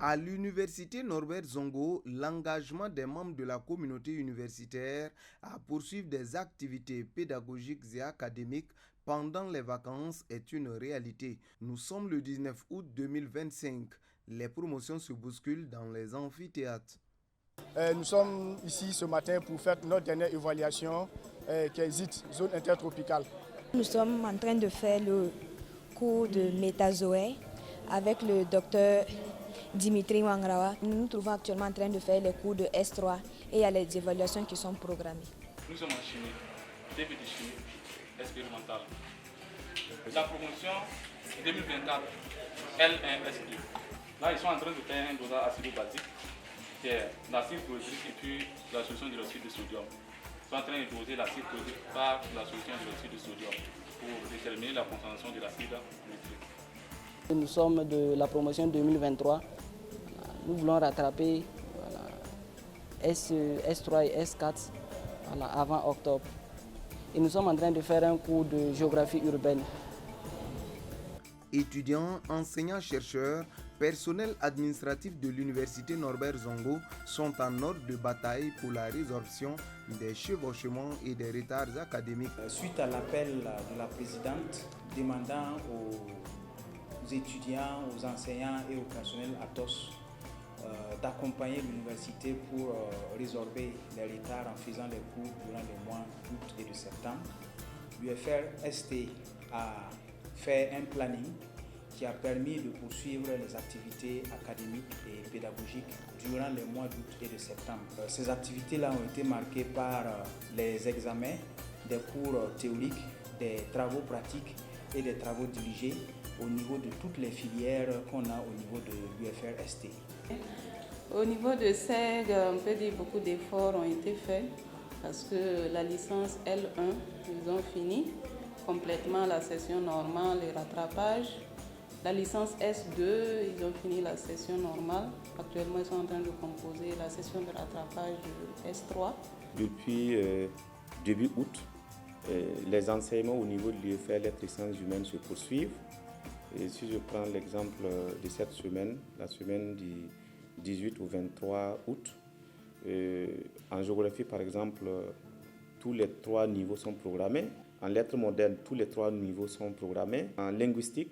À l'université Norbert Zongo, l'engagement des membres de la communauté universitaire à poursuivre des activités pédagogiques et académiques pendant les vacances est une réalité. Nous sommes le 19 août 2025. Les promotions se bousculent dans les amphithéâtres. Nous sommes ici ce matin pour faire notre dernière évaluation qui est ZIT, zone intertropicale. Nous sommes en train de faire le cours de métazoaire avec le docteur Dimitri Wangrawa. Nous nous trouvons actuellement en train de faire les cours de S3 et il y a les évaluations qui sont programmées. Nous sommes en chimie, début de chimie expérimentale. La promotion 2024, L1S2. Là, ils sont en train de faire un dosage acido-basique, qui est l'acide chlorhydrique et puis la solution d'hydroxyde de sodium. Ils sont en train de doser l'acide chlorhydrique par la solution d'hydroxyde de sodium pour déterminer la concentration de l'acide nitrique. Nous sommes de la promotion 2023. Nous voulons rattraper S3 et S4 avant octobre. Et nous sommes en train de faire un cours de géographie urbaine. Étudiants, enseignants, chercheurs, personnel administratif de l'université Norbert Zongo sont en ordre de bataille pour la résorption des chevauchements et des retards académiques. Suite à l'appel de la présidente demandant aux étudiants, aux enseignants et au personnel ATOS d'accompagner l'université pour résorber les retards en faisant les cours durant les mois d'août et de septembre, l'UFR-ST a fait un planning qui a permis de poursuivre les activités académiques et pédagogiques durant les mois d'août et de septembre. Ces activités-là ont été marquées par les examens, des cours théoriques, des travaux pratiques et des travaux dirigés au niveau de toutes les filières qu'on a au niveau de l'UFR-ST. Au niveau de SEG, on peut dire beaucoup d'efforts ont été faits parce que la licence L1, ils ont fini complètement la session normale et rattrapage. La licence S2, ils ont fini la session normale. Actuellement, ils sont en train de composer la session de rattrapage S3. Depuis début août, les enseignements au niveau de l'UFR Lettres et Sciences Humaines se poursuivent. Et si je prends l'exemple de cette semaine, la semaine du 18 au 23 août, en géographie par exemple, tous les 3 niveaux sont programmés. En lettres modernes, tous les 3 niveaux sont programmés. En linguistique,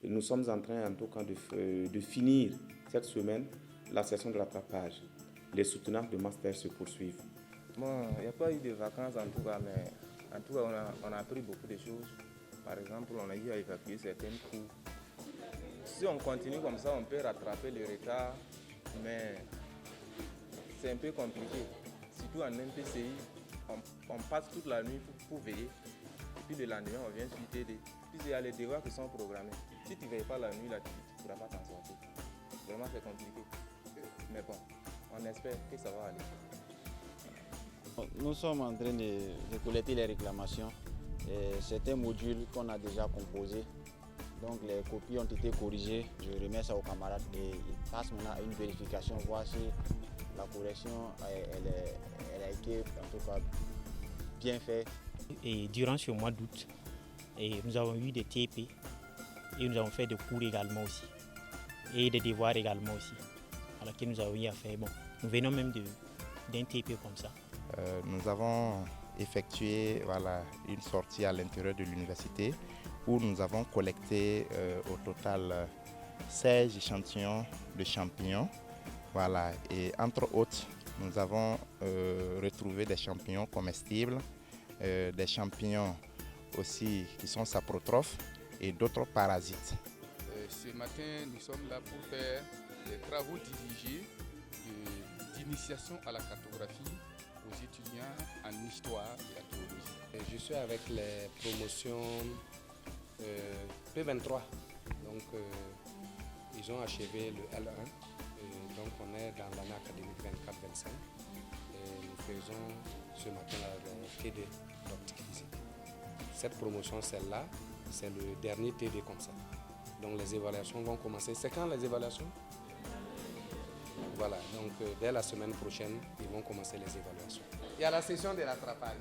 nous sommes en train en tout cas de finir cette semaine la session de rattrapage. Les soutenants de master se poursuivent. Bon, il n'y a pas eu de vacances en tout cas, mais en tout cas on a appris beaucoup de choses. Par exemple, on a eu à évacuer certains cours. Si on continue comme ça, on peut rattraper le retard, mais c'est un peu compliqué. Surtout en MPCI, on passe toute la nuit pour veiller. Et puis de la nuit, on vient suivre t'aider. Puis il y a les devoirs qui sont programmés. Si tu ne veilles pas la nuit, là, tu ne pourras pas t'en sortir. Vraiment, c'est compliqué. Mais bon, on espère que ça va aller. Nous sommes en train de collecter les réclamations. C'est un module qu'on a déjà composé. Donc les copies ont été corrigées. Je remets ça aux camarades et ils passent maintenant à une vérification, voir si la correction elle a été en tout cas bien faite. Et durant ce mois d'août, nous avons eu des TP et nous avons fait des cours également aussi. Et des devoirs également aussi, à laquelle nous avons eu à faire. Bon, nous venons même d'un TP comme ça. Nous avons effectué une sortie à l'intérieur de l'université où nous avons collecté au total 16 échantillons de champignons. Et entre autres, nous avons retrouvé des champignons comestibles, des champignons aussi qui sont saprotrophes et d'autres parasites. Ce matin, nous sommes là pour faire des travaux dirigés d'initiation à la cartographie aux étudiants en histoire et archéologie. Je suis avec les promotions P23. Donc, ils ont achevé le L1. Donc, on est dans l'année académique 24-25. Et nous faisons ce matin le TD d'optique physique. Cette promotion, celle-là, c'est le dernier TD comme ça. Donc, les évaluations vont commencer. C'est quand les évaluations? Voilà, donc dès la semaine prochaine, ils vont commencer les évaluations. Il y a la session de rattrapage.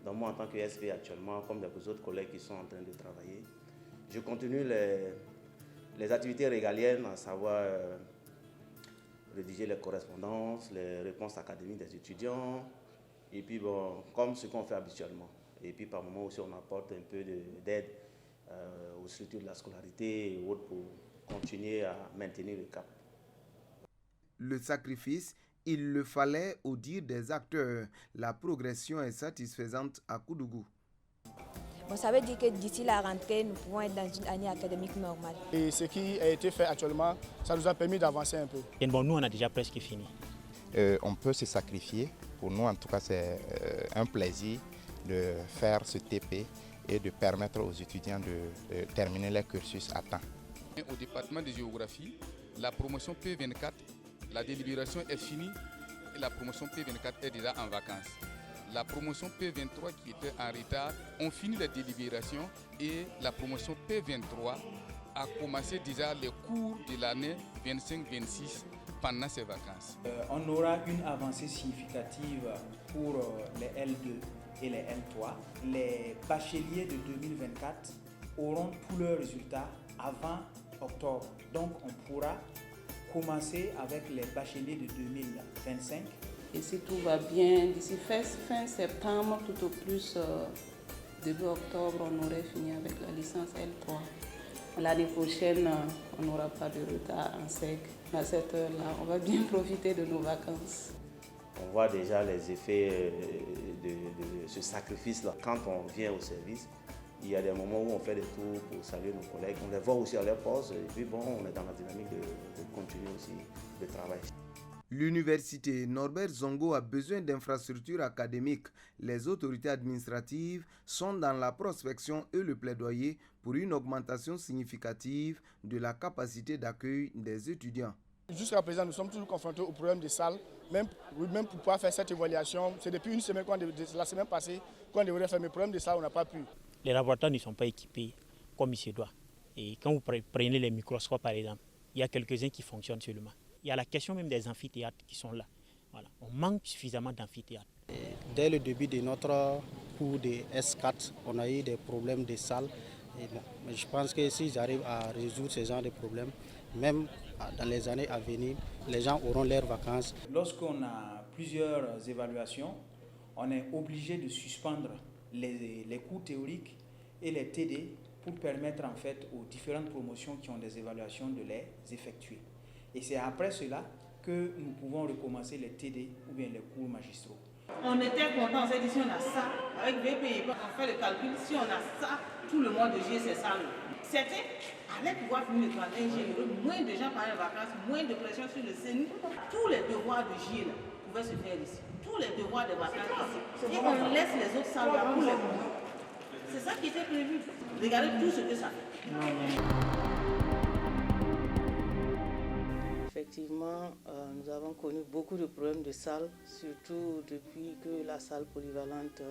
Donc moi, en tant que SV actuellement, comme les autres collègues qui sont en train de travailler, Je continue les activités régaliennes, à savoir rédiger les correspondances, les réponses académiques des étudiants, et puis bon, comme ce qu'on fait habituellement. Et puis par moment aussi on apporte un peu d'aide aux structures de la scolarité et autres pour continuer à maintenir le cap. Le sacrifice, il le fallait au dire des acteurs. La progression est satisfaisante à Koudougou. Bon, ça veut dire que d'ici la rentrée, nous pouvons être dans une année académique normale. Et ce qui a été fait actuellement, ça nous a permis d'avancer un peu. Et bon, nous, on a déjà presque fini. On peut se sacrifier. Pour nous, en tout cas, c'est un plaisir de faire ce TP et de permettre aux étudiants de terminer leur cursus à temps. Au département de géographie, la promotion P24, la délibération est finie et la promotion P24 est déjà en vacances. La promotion P23 qui était en retard ont fini la délibération et la promotion P23 a commencé déjà les cours de l'année 25-26 pendant ces vacances. On aura une avancée significative pour les L2 et les L3. Les bacheliers de 2024 auront tous leurs résultats avant octobre. Donc on pourra commencer avec les bacheliers de 2025. Et si tout va bien, d'ici fin septembre, tout au plus début octobre, on aurait fini avec la licence L3. L'année prochaine, on n'aura pas de retard en sec. À cette heure-là, on va bien profiter de nos vacances. On voit déjà les effets de ce sacrifice-là. Quand on vient au service, il y a des moments où on fait des tours pour saluer nos collègues. On les voit aussi à leur poste. Et puis bon, on est dans la dynamique de continuer aussi le travail. L'université Norbert Zongo a besoin d'infrastructures académiques. Les autorités administratives sont dans la prospection et le plaidoyer pour une augmentation significative de la capacité d'accueil des étudiants. Jusqu'à présent, nous sommes toujours confrontés au problème des salles. Même pour pouvoir faire cette évaluation, c'est depuis une semaine, la semaine passée, qu'on devrait faire. Mais le problème des salles, on n'a pas pu. Les laboratoires ne sont pas équipés comme il se doit. Et quand vous prenez les microscopes, par exemple, il y a quelques-uns qui fonctionnent seulement. Il y a la question même des amphithéâtres qui sont là. Voilà. On manque suffisamment d'amphithéâtres. Dès le début de notre cours de S4, on a eu des problèmes de salles. Et bon, je pense que s'ils arrivent à résoudre ce genre de problèmes, même dans les années à venir, les gens auront leurs vacances. Lorsqu'on a plusieurs évaluations, on est obligé de suspendre les cours théoriques et les TD pour permettre en fait aux différentes promotions qui ont des évaluations de les effectuer. Et c'est après cela que nous pouvons recommencer les TD ou bien les cours magistraux. On était content, on s'est dit si on a ça, avec VPI, on fait le calcul, si on a ça, tout le mois de juillet c'est ça. Certains allaient pouvoir finir le 31 juillet, moins de gens pendant les vacances, moins de pression sur le CENI. Tous les devoirs de juillet là, pouvaient se faire ici. Tous les devoirs de vacances ici. Et on laisse les autres salles là pour les mois. C'est ça qui était prévu. Regardez tout ce que ça fait. Effectivement, nous avons connu beaucoup de problèmes de salles, surtout depuis que la salle polyvalente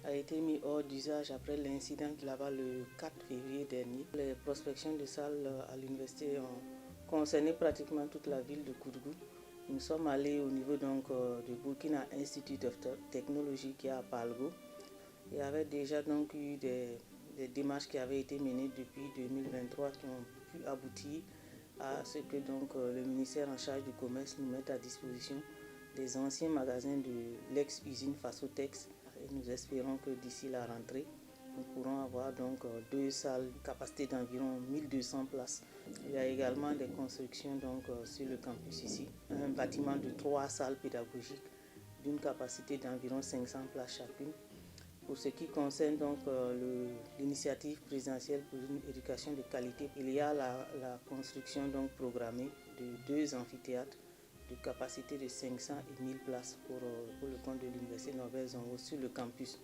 a été mise hors d'usage après l'incident qu'il y avait le 4 février dernier. Les prospections de salles à l'université ont concerné pratiquement toute la ville de Koudougou. Nous sommes allés au niveau donc, du Burkina Institute of Technology qui est à Palgo. Il y avait déjà donc eu des démarches qui avaient été menées depuis 2023 qui ont pu aboutir à ce que donc, le ministère en charge du commerce nous mette à disposition des anciens magasins de l'ex-usine Fasotex. Et nous espérons que d'ici la rentrée, nous pourrons avoir donc 2 salles, capacité d'environ 1200 places. Il y a également des constructions donc, sur le campus ici, un bâtiment de 3 salles pédagogiques d'une capacité d'environ 500 places chacune. Pour ce qui concerne donc l'initiative présidentielle pour une éducation de qualité, il y a la construction donc programmée de 2 amphithéâtres de capacité de 500 et 1000 places pour le compte de l'université Norbert Zongo sur le campus.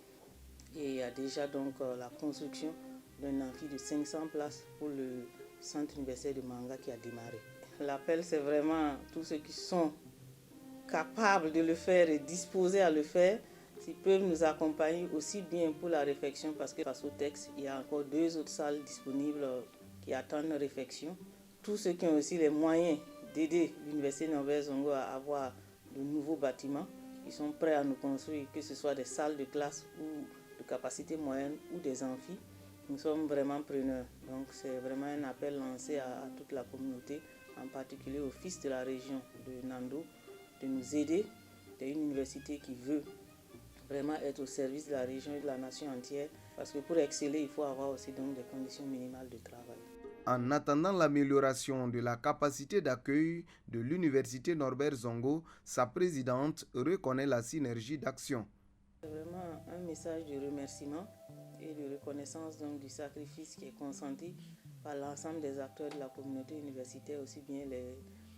Et il y a déjà donc la construction d'un amphi de 500 places pour le centre universitaire de Manga qui a démarré. L'appel, c'est vraiment tous ceux qui sont capables de le faire et disposés à le faire, s'ils peuvent nous accompagner aussi bien pour la réfection, parce que face au texte, il y a encore 2 autres salles disponibles qui attendent réfection. Tous ceux qui ont aussi les moyens d'aider l'université Norbert Zongo à avoir de nouveaux bâtiments, ils sont prêts à nous construire, que ce soit des salles de classe ou de capacité moyenne ou des amphis. nous sommes vraiment preneurs. Donc c'est vraiment un appel lancé à toute la communauté, en particulier aux fils de la région de Nando, de nous aider. C'est une université qui veut vraiment être au service de la région et de la nation entière, parce que pour exceller, il faut avoir aussi donc des conditions minimales de travail. En attendant l'amélioration de la capacité d'accueil de l'université Norbert Zongo, sa présidente reconnaît la synergie d'action. C'est vraiment un message de remerciement et de reconnaissance donc, du sacrifice qui est consenti par l'ensemble des acteurs de la communauté universitaire, aussi bien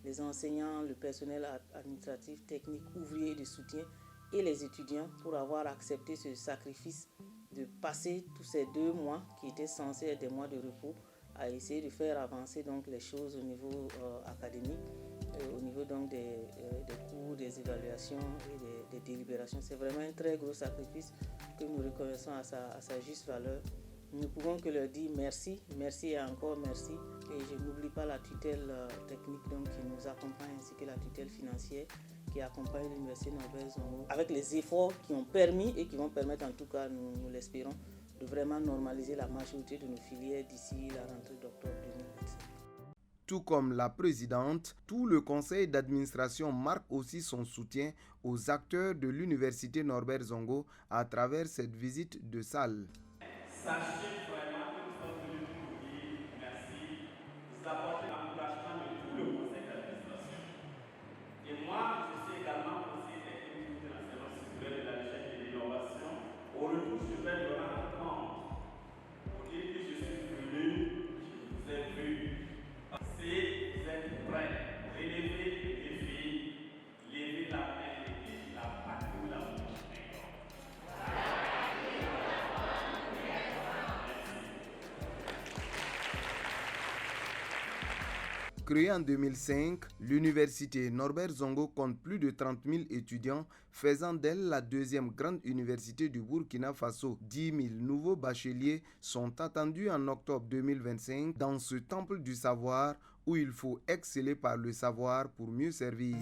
les enseignants, le personnel administratif, technique, ouvrier de soutien et les étudiants pour avoir accepté ce sacrifice de passer tous ces 2 mois qui étaient censés être des mois de repos à essayer de faire avancer donc, les choses au niveau académique, au niveau donc, des cours, des évaluations et des délibérations. C'est vraiment un très gros sacrifice que nous reconnaissons à sa juste valeur. Nous ne pouvons que leur dire merci, merci et encore merci. Et je n'oublie pas la tutelle technique donc, qui nous accompagne ainsi que la tutelle financière qui accompagne l'Université Norbert Zongo avec les efforts qui ont permis et qui vont permettre en tout cas, nous l'espérons, de vraiment normaliser la majorité de nos filières d'ici la rentrée d'octobre 2025. Tout comme la présidente, tout le conseil d'administration marque aussi son soutien aux acteurs de l'Université Norbert Zongo à travers cette visite de salle. Sachez vraiment que nous sommes venus pour vous dire merci, vous apporter l'encouragement de tout le conseil d'administration. Et moi, je suis également conseiller technique de l'enseignement supérieur de la recherche et de l'innovation. Au retour, je vais me rendre compte pour dire que je suis venu, je vous ai vu. Si vous êtes prêts, relevez les défis, levez la main et la patrouille la main. Créée en 2005, l'université Norbert Zongo compte plus de 30 000 étudiants, faisant d'elle la 2e grande université du Burkina Faso. 10 000 nouveaux bacheliers sont attendus en octobre 2025 dans ce temple du savoir où il faut exceller par le savoir pour mieux servir.